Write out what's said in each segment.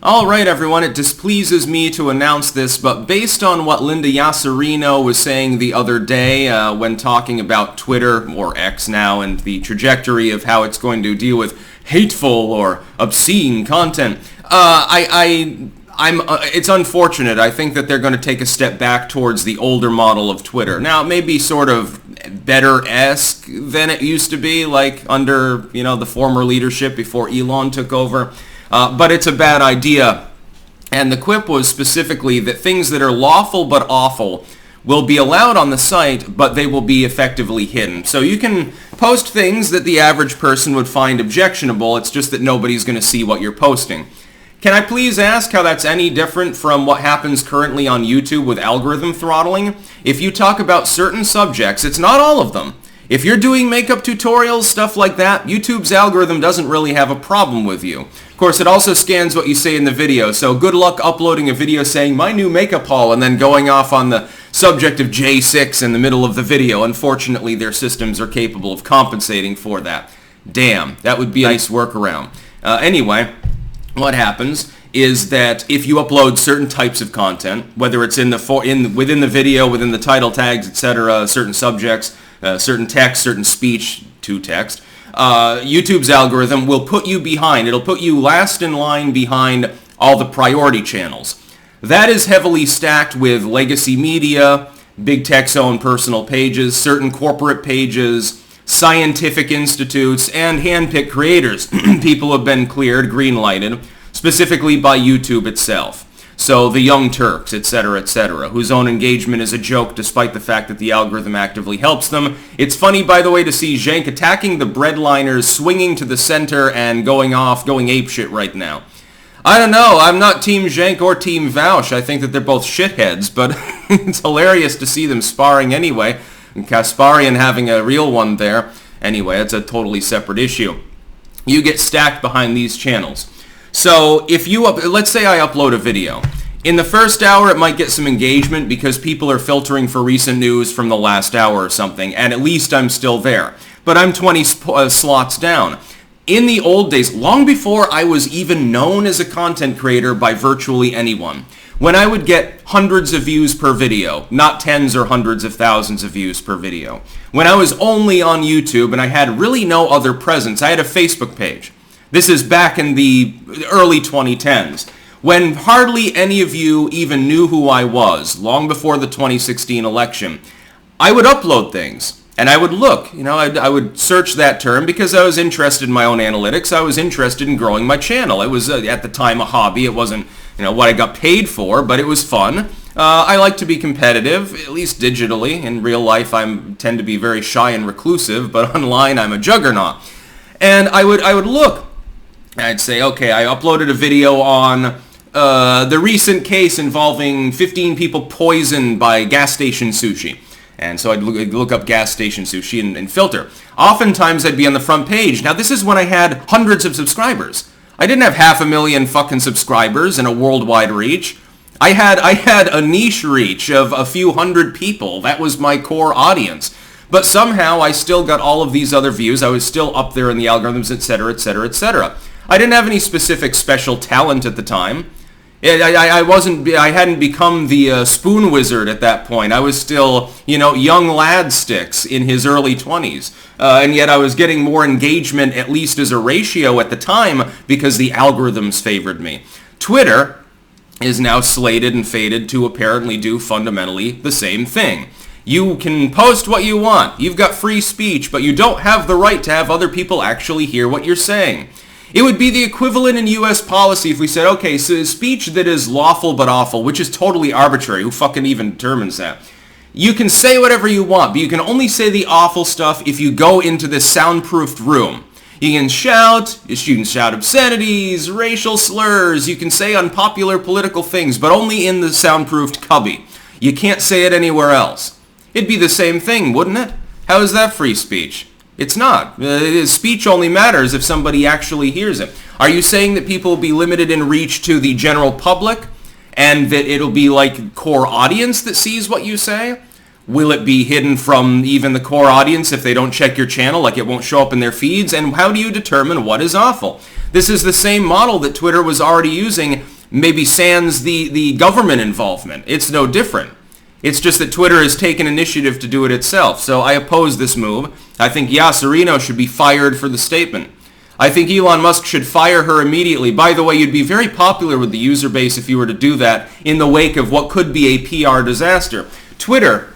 All right, everyone, it displeases me to announce this, but based on what Linda Yaccarino was saying the other day when talking about Twitter, or X now, and the trajectory of how it's going to deal with hateful or obscene content, it's unfortunate. I think that they're going to take a step back towards the older model of Twitter. Now, it may be sort of better-esque than it used to be, like under, the former leadership before Elon took over. But it's a bad idea. And the quip was specifically that things that are lawful but awful will be allowed on the site, but they will be effectively hidden. So you can post things that the average person would find objectionable. It's just that nobody's going to see what you're posting. Can I please ask how that's any different from what happens currently on YouTube with algorithm throttling? If you talk about certain subjects, it's not all of them. If you're doing makeup tutorials, stuff like that, YouTube's algorithm doesn't really have a problem with you. Of course, it also scans what you say in the video, so good luck uploading a video saying, my new makeup haul, and then going off on the subject of J6 in the middle of the video. Unfortunately, their systems are capable of compensating for that. Damn, that would be a nice workaround. Anyway, what happens is that if you upload certain types of content, whether it's within the video, within the title tags, etc., certain subjects, certain text, certain speech to text, YouTube's algorithm will put you behind. It'll put you last in line behind all the priority channels. That is heavily stacked with legacy media, big tech's own personal pages, certain corporate pages, scientific institutes, and hand-picked creators. People have been cleared, green-lighted, specifically by YouTube itself. So the Young Turks, etc., whose own engagement is a joke despite the fact that the algorithm actively helps them. It's funny, by the way, to see Zhenk attacking the breadliners, swinging to the center, and going apeshit right now. I don't know, I'm not Team Zhenk or Team Vaush. I think that they're both shitheads, but it's hilarious to see them sparring anyway, and Kasparian having a real one there. Anyway, it's a totally separate issue. You get stacked behind these channels. So if let's say I upload a video. In the first hour, it might get some engagement because people are filtering for recent news from the last hour or something, and at least I'm still there. But I'm 20 slots down. In the old days, long before I was even known as a content creator by virtually anyone, when I would get hundreds of views per video, not tens or hundreds of thousands of views per video, when I was only on YouTube and I had really no other presence, I had a Facebook page. This is back in the early 2010s, when hardly any of you even knew who I was, long before the 2016 election. I would upload things, and I would look, I would search that term because I was interested in my own analytics. I was interested in growing my channel. It was, at the time, a hobby. It wasn't, what I got paid for, but it was fun. I like to be competitive, at least digitally. In real life, I tend to be very shy and reclusive, but online, I'm a juggernaut. And I would look. I'd say, okay, I uploaded a video on the recent case involving 15 people poisoned by gas station sushi. And so I'd look up gas station sushi and filter. Oftentimes I'd be on the front page. Now this is when I had hundreds of subscribers. I didn't have 500,000 fucking subscribers and a worldwide reach. I had a niche reach of a few hundred people. That was my core audience. But somehow I still got all of these other views. I was still up there in the algorithms, etc., etc., etc. I didn't have any specific special talent at the time. I hadn't become the spoon wizard at that point. I was still, young lad sticks in his early 20s. And yet I was getting more engagement, at least as a ratio at the time, because the algorithms favored me. Twitter is now slated and fated to apparently do fundamentally the same thing. You can post what you want. You've got free speech, but you don't have the right to have other people actually hear what you're saying. It would be the equivalent in U.S. policy if we said, okay, so speech that is lawful but awful, which is totally arbitrary. Who fucking even determines that? You can say whatever you want, but you can only say the awful stuff if you go into this soundproofed room. You can shout obscenities, racial slurs, you can say unpopular political things, but only in the soundproofed cubby. You can't say it anywhere else. It'd be the same thing, wouldn't it? How is that free speech? It's not. Speech only matters if somebody actually hears it. Are you saying that people will be limited in reach to the general public and that it'll be like core audience that sees what you say? Will it be hidden from even the core audience if they don't check your channel, like it won't show up in their feeds? And how do you determine what is awful? This is the same model that Twitter was already using, maybe sans the government involvement. It's no different. It's just that Twitter has taken initiative to do it itself. So I oppose this move. I think Yaccarino should be fired for the statement. I think Elon Musk should fire her immediately. By the way, you'd be very popular with the user base if you were to do that in the wake of what could be a PR disaster. Twitter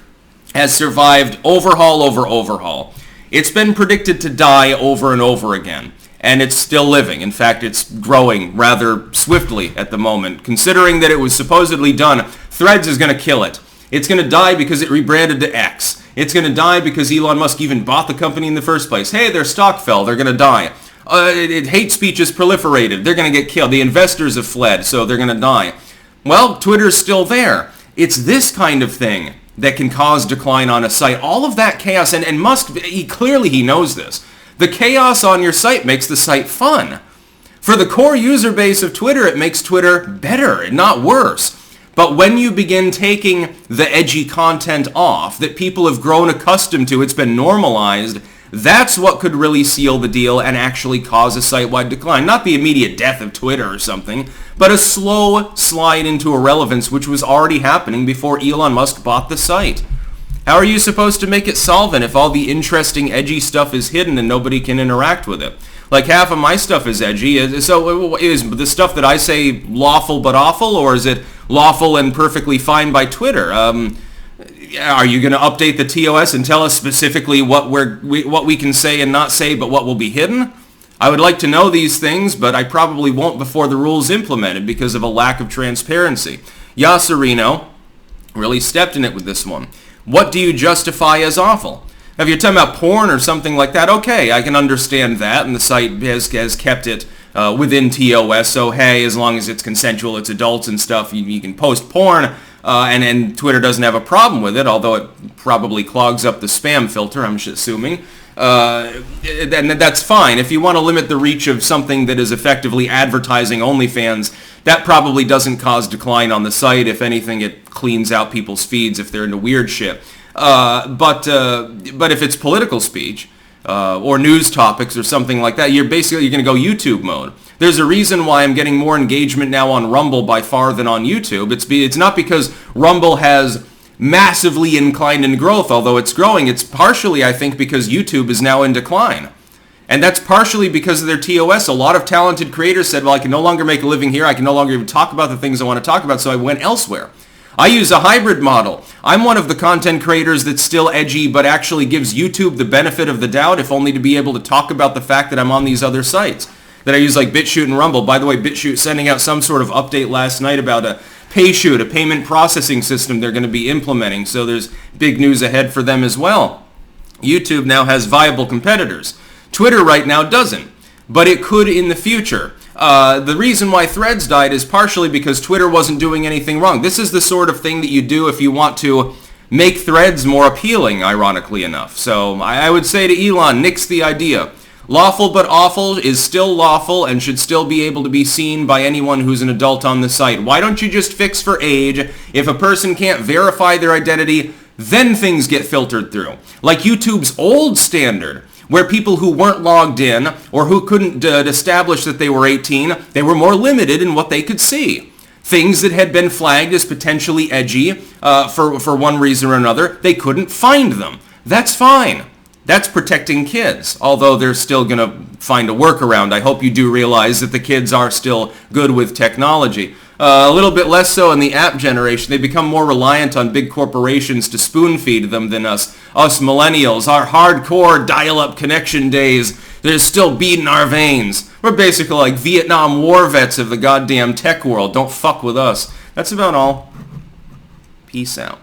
has survived overhaul over overhaul. It's been predicted to die over and over again, and it's still living. In fact, it's growing rather swiftly at the moment. Considering that it was supposedly done, Threads is going to kill it. It's going to die because it rebranded to X. It's going to die because Elon Musk even bought the company in the first place. Hey, their stock fell. They're going to die. Hate speech is proliferated. They're going to get killed. The investors have fled, so they're going to die. Well, Twitter's still there. It's this kind of thing that can cause decline on a site. All of that chaos, and Musk, clearly he knows this. The chaos on your site makes the site fun. For the core user base of Twitter, it makes Twitter better, not worse. But when you begin taking the edgy content off that people have grown accustomed to, it's been normalized, that's what could really seal the deal and actually cause a site-wide decline. Not the immediate death of Twitter or something, but a slow slide into irrelevance, which was already happening before Elon Musk bought the site. How are you supposed to make it solvent if all the interesting, edgy stuff is hidden and nobody can interact with it? Like, half of my stuff is edgy. So is the stuff that I say lawful but awful, or is it lawful and perfectly fine by Twitter? Are you going to update the TOS and tell us specifically what we can say and not say, but what will be hidden? I would like to know these things, but I probably won't before the rule's implemented because of a lack of transparency. Yaccarino really stepped in it with this one. What do you justify as awful? Now, if you're talking about porn or something like that, okay, I can understand that, and the site has kept it within TOS, so hey, as long as it's consensual, it's adults and stuff, you can post porn, and Twitter doesn't have a problem with it, although it probably clogs up the spam filter, I'm assuming. And that's fine. If you want to limit the reach of something that is effectively advertising OnlyFans, that probably doesn't cause decline on the site. If anything, it cleans out people's feeds if they're into weird shit. But if it's political speech or news topics or something like that, you're going to go YouTube mode. There's a reason why I'm getting more engagement now on Rumble by far than on YouTube. It's not because Rumble has massively inclined in growth, although it's growing. It's partially, I think, because YouTube is now in decline. And that's partially because of their TOS. A lot of talented creators said, well, I can no longer make a living here. I can no longer even talk about the things I want to talk about, so I went elsewhere. I use a hybrid model. I'm one of the content creators that's still edgy, but actually gives YouTube the benefit of the doubt, if only to be able to talk about the fact that I'm on these other sites that I use, like BitChute and Rumble. By the way, BitChute sending out some sort of update last night about a PayShoot, a payment processing system they're going to be implementing, so there's big news ahead for them as well. YouTube now has viable competitors. Twitter right now doesn't, but it could in the future. The reason why Threads died is partially because Twitter wasn't doing anything wrong. This is the sort of thing that you do if you want to make Threads more appealing, ironically enough. So I would say to Elon, nix the idea. Lawful but awful is still lawful and should still be able to be seen by anyone who's an adult on the site. Why don't you just fix for age? If a person can't verify their identity, then things get filtered through. Like YouTube's old standard, where people who weren't logged in or who couldn't establish that they were 18, they were more limited in what they could see. Things that had been flagged as potentially edgy for one reason or another, they couldn't find them. That's fine. That's protecting kids, although they're still going to find a workaround. I hope you do realize that the kids are still good with technology. A little bit less so in the app generation. They become more reliant on big corporations to spoon-feed them than us millennials. Our hardcore dial-up connection days, they're still beating our veins. We're basically like Vietnam War vets of the goddamn tech world. Don't fuck with us. That's about all. Peace out.